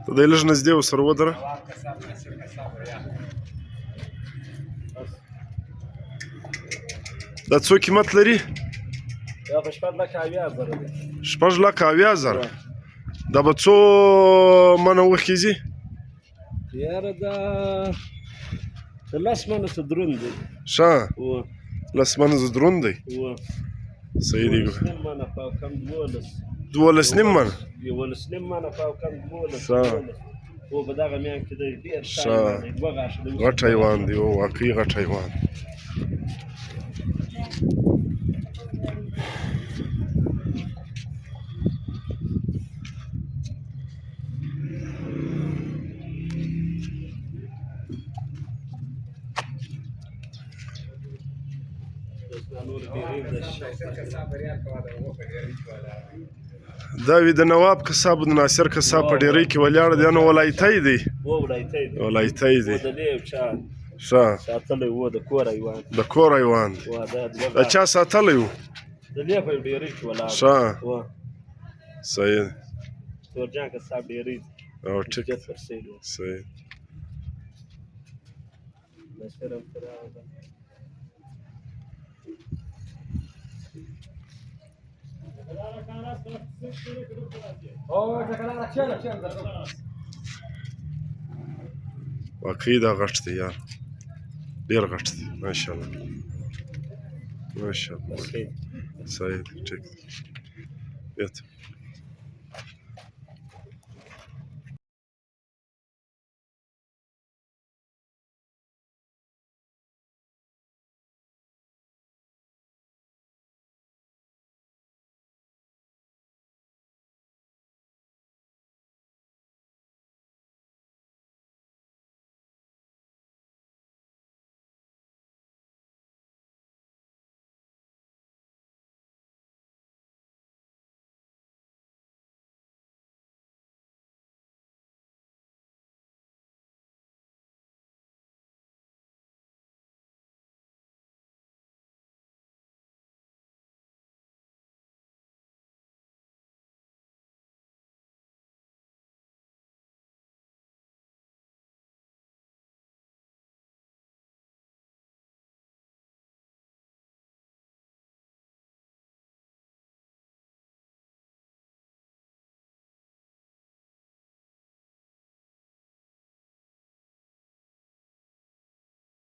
ته دی لږ نږدې ورسره ودره. دا څو قیمت لري؟ دا په 6,80,000 دی. 6,80,000. دا به څو منه وخیږي؟ یاره دا 10 منه څه دروند دی. ښه 10 منه څه دروند دی. صحیح دی. 12 منه په کم 12. 12 نیم منه. 12 نیم منه په کم 12. ښه او په دغه میان کې دی ډېر ښه غټ حیوان دی. او واقعي غټ حیوان. دا وی د نواب کساب د ناصر کساب په ډیرۍ کې ولاړ دی. نو ولایتي دی. ولایتي دی. ښه ساتلی و د کور حیوان. د کور حیوان دی. د چا ساتلی و؟ د دې په ډیرۍ کې ولاړ. ښه صحیح دی. تورجان کساب ډیرۍ او ټیک صحیح. واقعي دا غټ دی یار. ډېر غټ دی. ماشاءالله ماشاءالله. صحیح دی. ټیک دی.